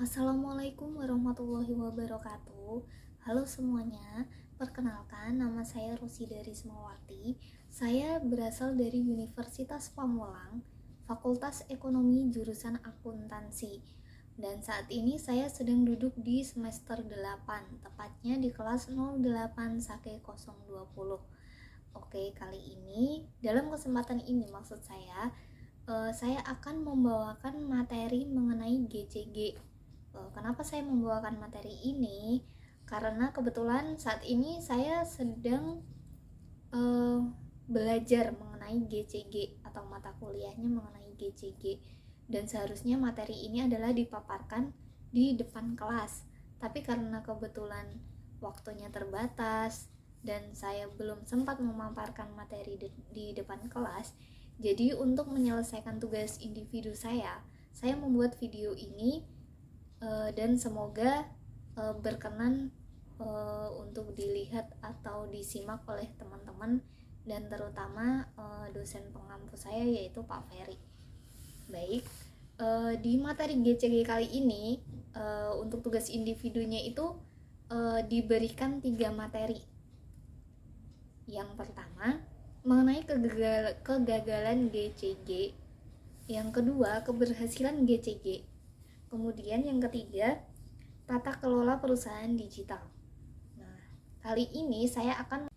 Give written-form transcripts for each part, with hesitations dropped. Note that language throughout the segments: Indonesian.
Assalamualaikum warahmatullahi wabarakatuh. Halo semuanya, perkenalkan nama saya Rosida Rismawati. Saya berasal dari Universitas Pamulang, Fakultas Ekonomi jurusan Akuntansi. Dan saat ini saya sedang duduk di semester 8, tepatnya di kelas 08 Sake 020. Oke, kali ini dalam kesempatan ini saya akan membawakan materi mengenai GCG. Kenapa saya membawakan materi ini? Karena kebetulan saat ini saya sedang belajar mengenai GCG atau mata kuliahnya mengenai GCG, dan seharusnya materi ini adalah dipaparkan di depan kelas. Tapi karena kebetulan waktunya terbatas dan saya belum sempat memaparkan materi di depan kelas, jadi untuk menyelesaikan tugas individu saya membuat video ini dan semoga berkenan untuk dilihat atau disimak oleh teman-teman dan terutama dosen pengampu saya yaitu Pak Ferry. Baik, di materi GCG kali ini untuk tugas individunya itu diberikan 3 materi. Yang pertama mengenai kegagalan GCG, yang kedua keberhasilan GCG, kemudian yang ketiga tata kelola perusahaan digital. Nah, kali ini saya akan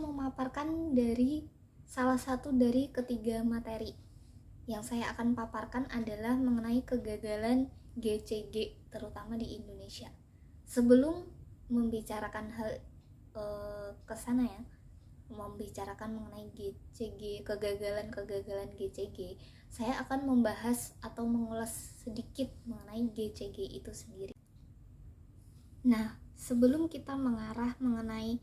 memaparkan dari salah satu dari ketiga materi. Yang saya akan paparkan adalah mengenai kegagalan GCG terutama di Indonesia. Sebelum membicarakan hal kesana ya, membicarakan mengenai GCG, kegagalan GCG, saya akan membahas atau mengulas sedikit mengenai GCG itu sendiri. Nah, sebelum kita mengarah mengenai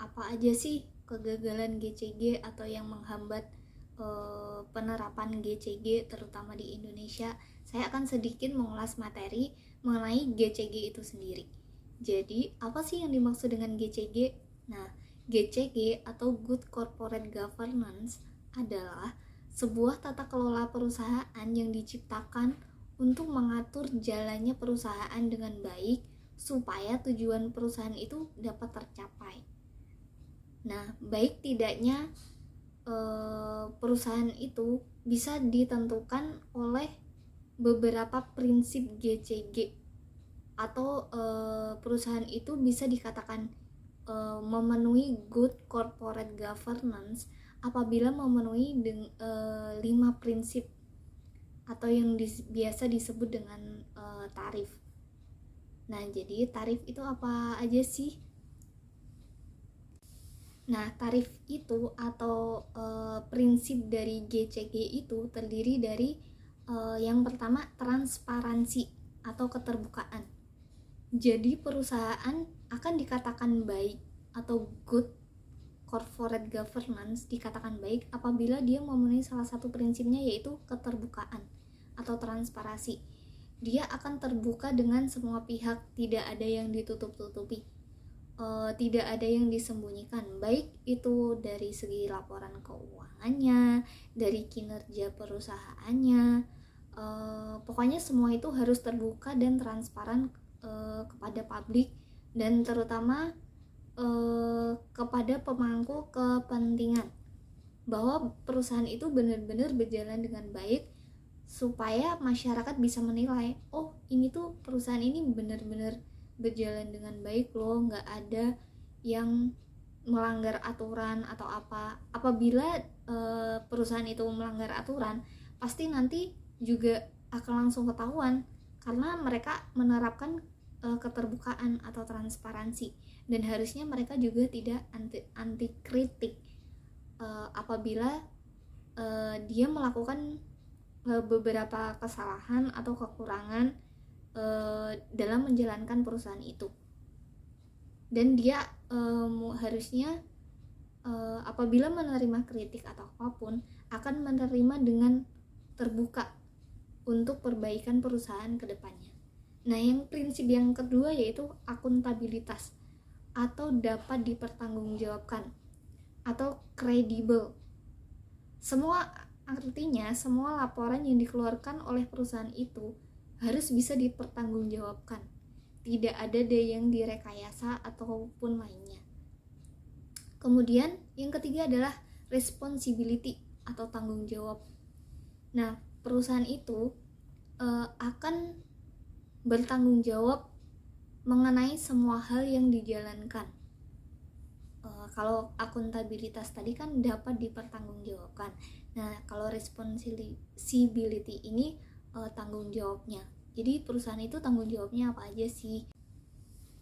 apa aja sih kegagalan GCG atau yang menghambat penerapan GCG terutama di Indonesia, saya akan sedikit mengulas materi mengenai GCG itu sendiri. Jadi, apa sih yang dimaksud dengan GCG? Nah, GCG atau Good Corporate Governance adalah sebuah tata kelola perusahaan yang diciptakan untuk mengatur jalannya perusahaan dengan baik supaya tujuan perusahaan itu dapat tercapai. Nah, baik tidaknya perusahaan itu bisa ditentukan oleh beberapa prinsip GCG atau perusahaan itu bisa dikatakan memenuhi good corporate governance apabila memenuhi 5 prinsip atau yang biasa disebut dengan tarif. Nah, jadi tarif itu apa aja sih? Nah, tarif itu atau prinsip dari GCG itu terdiri dari yang pertama transparansi atau keterbukaan. Jadi perusahaan akan dikatakan baik atau good corporate governance dikatakan baik apabila dia memenuhi salah satu prinsipnya yaitu keterbukaan atau transparansi. Dia akan terbuka dengan semua pihak, tidak ada yang ditutup-tutupi, tidak ada yang disembunyikan, baik itu dari segi laporan keuangannya, dari kinerja perusahaannya, pokoknya semua itu harus terbuka dan transparan kepada publik dan terutama kepada pemangku kepentingan, bahwa perusahaan itu benar-benar berjalan dengan baik supaya masyarakat bisa menilai, oh ini tuh perusahaan ini benar-benar berjalan dengan baik loh, nggak ada yang melanggar aturan atau apa. Apabila perusahaan itu melanggar aturan, pasti nanti juga akan langsung ketahuan karena mereka menerapkan keterbukaan atau transparansi, dan harusnya mereka juga tidak anti kritik apabila dia melakukan beberapa kesalahan atau kekurangan dalam menjalankan perusahaan itu. Dan dia harusnya apabila menerima kritik atau apapun akan menerima dengan terbuka untuk perbaikan perusahaan ke depannya. Nah, yang prinsip yang kedua yaitu akuntabilitas atau dapat dipertanggungjawabkan atau kredibel. Artinya semua laporan yang dikeluarkan oleh perusahaan itu harus bisa dipertanggungjawabkan. Tidak ada deh yang direkayasa ataupun lainnya. Kemudian yang ketiga adalah responsibility atau tanggung jawab. Nah, perusahaan itu akan bertanggung jawab mengenai semua hal yang dijalankan. Kalau akuntabilitas tadi kan dapat dipertanggungjawabkan. Nah, kalau responsibility ini tanggung jawabnya. Jadi perusahaan itu tanggung jawabnya apa aja sih?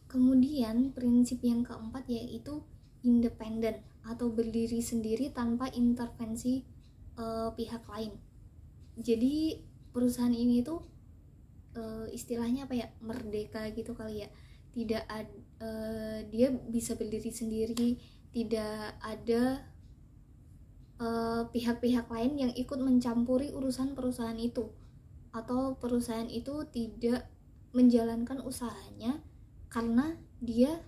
Kemudian prinsip yang keempat yaitu independen atau berdiri sendiri tanpa intervensi pihak lain. Jadi perusahaan ini tuh istilahnya apa ya, merdeka gitu kali ya. Tidak dia bisa berdiri sendiri, tidak ada pihak-pihak lain yang ikut mencampuri urusan perusahaan itu, atau perusahaan itu tidak menjalankan usahanya karena dia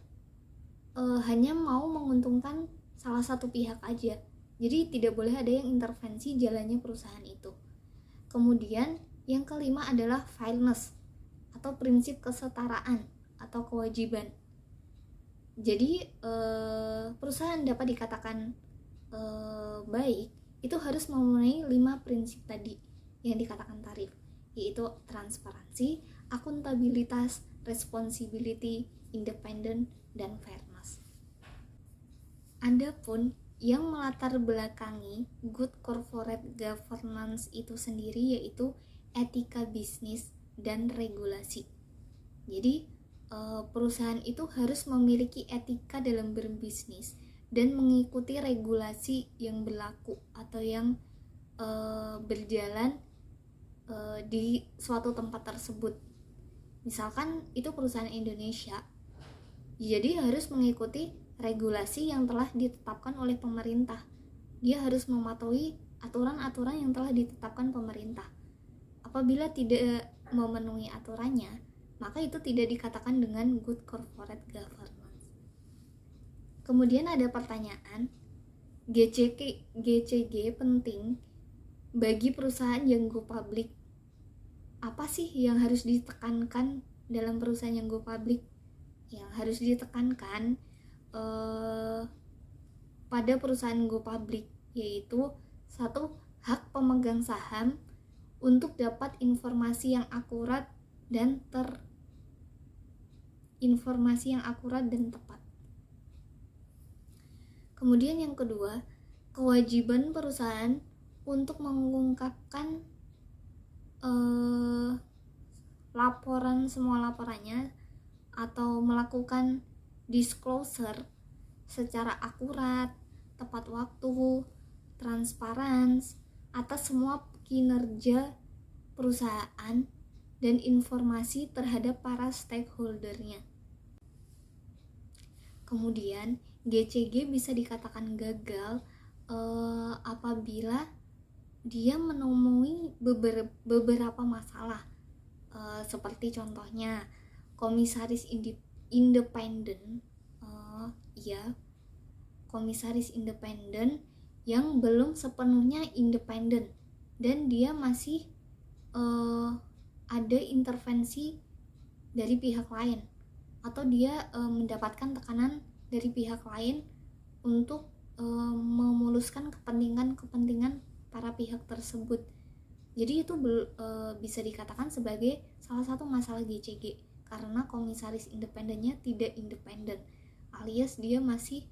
hanya mau menguntungkan salah satu pihak aja. Jadi tidak boleh ada yang intervensi jalannya perusahaan itu. Kemudian yang kelima adalah fairness atau prinsip kesetaraan atau kewajiban. Jadi perusahaan dapat dikatakan baik itu harus memenuhi 5 prinsip tadi yang dikatakan tarif, yaitu transparansi, akuntabilitas, responsibility, independent, dan fairness. Adapun yang melatar belakangi good corporate governance itu sendiri yaitu etika bisnis dan regulasi. Jadi perusahaan itu harus memiliki etika dalam berbisnis dan mengikuti regulasi yang berlaku atau yang berjalan di suatu tempat tersebut. Misalkan itu perusahaan Indonesia, jadi harus mengikuti regulasi yang telah ditetapkan oleh pemerintah. Dia harus mematuhi aturan-aturan yang telah ditetapkan pemerintah. Apabila tidak memenuhi aturannya, maka itu tidak dikatakan dengan good corporate governance. Kemudian ada pertanyaan, GCG penting bagi perusahaan yang go public. Apa sih yang harus ditekankan dalam perusahaan yang go public? Yang harus ditekankan pada perusahaan go public yaitu satu, hak pemegang saham untuk dapat informasi yang akurat dan tepat. Kemudian yang kedua, kewajiban perusahaan untuk mengungkapkan semua laporannya atau melakukan disclosure secara akurat, tepat waktu, transparan atas semua kinerja perusahaan dan informasi terhadap para stakeholdernya. Kemudian GCG bisa dikatakan gagal apabila dia menemui beberapa masalah, seperti contohnya komisaris independen, komisaris independen yang belum sepenuhnya independen dan dia masih ada intervensi dari pihak lain, atau dia mendapatkan tekanan dari pihak lain untuk memuluskan kepentingan para pihak tersebut. Jadi itu bisa dikatakan sebagai salah satu masalah GCG karena komisaris independennya tidak independen, alias dia masih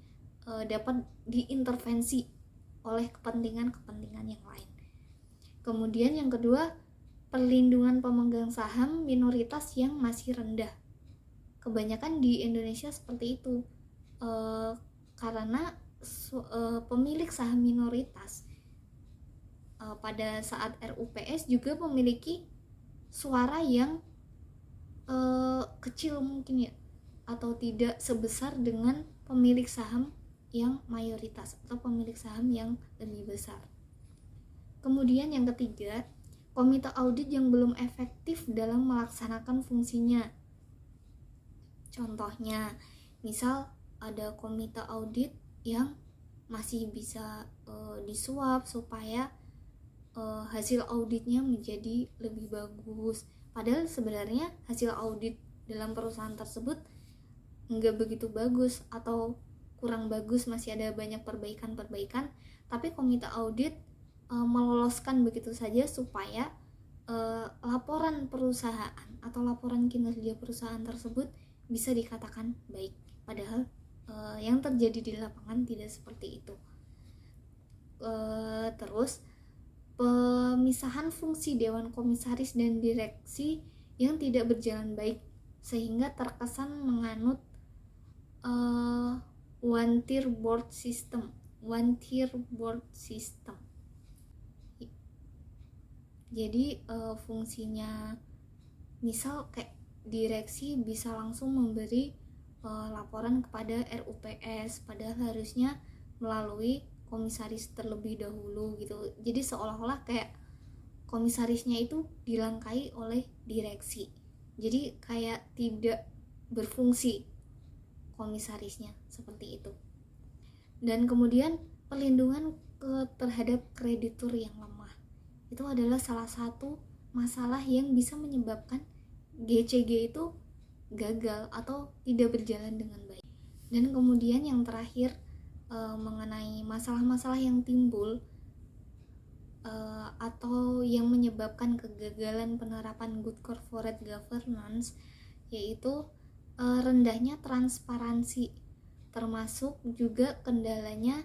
dapat diintervensi oleh kepentingan yang lain. Kemudian yang kedua, perlindungan pemegang saham minoritas yang masih rendah. Kebanyakan di Indonesia seperti itu, karena pemilik saham minoritas pada saat RUPS juga memiliki suara yang kecil mungkin ya, atau tidak sebesar dengan pemilik saham yang mayoritas atau pemilik saham yang lebih besar. Kemudian yang ketiga, komite audit yang belum efektif dalam melaksanakan fungsinya. Contohnya, misal ada komite audit yang masih bisa disuap supaya hasil auditnya menjadi lebih bagus, padahal sebenarnya hasil audit dalam perusahaan tersebut nggak begitu bagus atau kurang bagus, masih ada banyak perbaikan-perbaikan, tapi komite audit meloloskan begitu saja supaya laporan perusahaan atau laporan kinerja perusahaan tersebut bisa dikatakan baik, padahal yang terjadi di lapangan tidak seperti itu. Terus pemisahan fungsi dewan komisaris dan direksi yang tidak berjalan baik sehingga terkesan menganut one tier board system. Jadi fungsinya misal kayak direksi bisa langsung memberi laporan kepada RUPS, padahal harusnya melalui komisaris terlebih dahulu gitu. Jadi seolah-olah kayak komisarisnya itu dilangkai oleh direksi, jadi kayak tidak berfungsi komisarisnya, seperti itu. Dan kemudian perlindungan terhadap kreditur yang lemah, itu adalah salah satu masalah yang bisa menyebabkan GCG itu gagal atau tidak berjalan dengan baik. Dan kemudian yang terakhir mengenai masalah-masalah yang timbul atau yang menyebabkan kegagalan penerapan good corporate governance, yaitu rendahnya transparansi, termasuk juga kendalanya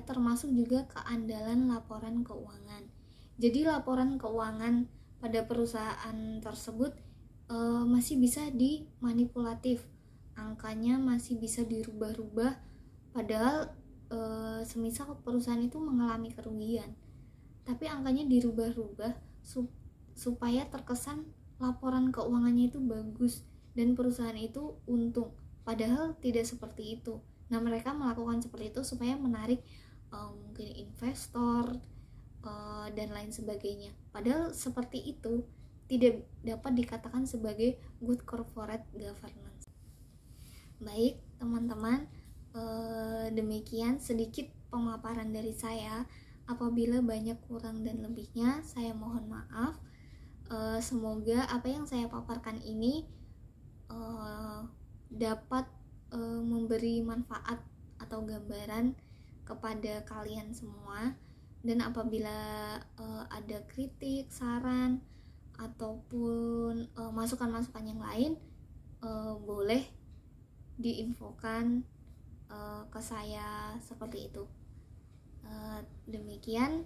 termasuk juga keandalan laporan keuangan. Jadi laporan keuangan pada perusahaan tersebut masih bisa dimanipulatif, angkanya masih bisa dirubah-rubah, padahal semisal perusahaan itu mengalami kerugian, tapi angkanya dirubah-rubah supaya terkesan laporan keuangannya itu bagus dan perusahaan itu untung, padahal tidak seperti itu. Nah, mereka melakukan seperti itu supaya menarik mungkin investor dan lain sebagainya, padahal seperti itu tidak dapat dikatakan sebagai good corporate governance. Baik teman-teman, demikian sedikit pemaparan dari saya. Apabila banyak kurang dan lebihnya, saya mohon maaf. Semoga apa yang saya paparkan ini dapat memberi manfaat atau gambaran kepada kalian semua. Dan apabila ada kritik, saran, ataupun masukan-masukan yang lain, boleh diinfokan ke saya seperti itu. Demikian,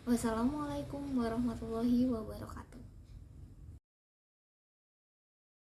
wassalamualaikum warahmatullahi wabarakatuh.